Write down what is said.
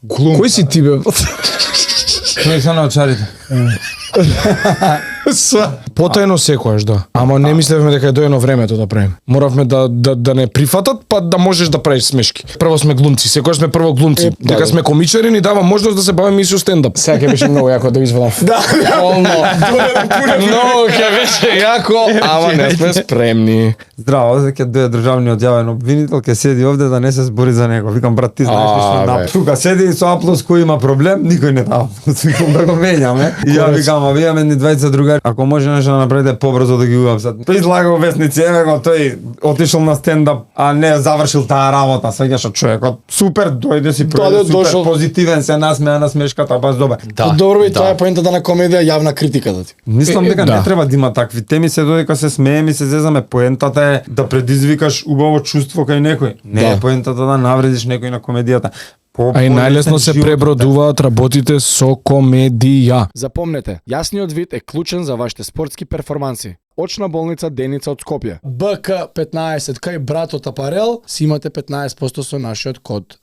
Кој си ти бе? Тој се на очарите. Потајно секојаш, да. Ама не мислевме дека е доено времето да правим. Моравме да не прифатат, па да можеш да правиш смешки. Прво сме глумци, секојаш сме прво глумци. Дека сме комичари ни дава можност да се бавиме и со стендап. Сега ќе беше многу јако да извадам. Да, но ќе беше јако, ама не сме спремни. Здраво, ќе дое државниот јавен обвинител, ќе седи овде да не се збори за него. Викам брат, ти знаеш што на тука седи со аплоз кој има проблем, никој не дава. Викам да го менјаме. И ја викам, а вие мене двајца другари, ако може нешто да направите побрзо да ги уапсат. Тој излагал весници, еве го тој отишол на стендап, а не завршил таа работа. Свеќаш човекот супер, дојде си супер дошол. позитивен, се насмеа на смешката, баш добар. Добро и тоа е поентата на комедија, јавна критика да ти. Мислам дека не треба да има такви теми, се додека се смееме и се зезаме. Поентата е да предизвикаш убаво чувство кај некој. Не е поентата да навредиш некој на комедијата. А и најлесно се пребродуваат работите со комедија. Запомнете, јасниот вид е клучен за вашите спортски перформанси. Очна болница Деница од Скопје. БК15 кај братот Апарел си имате 15% со нашиот код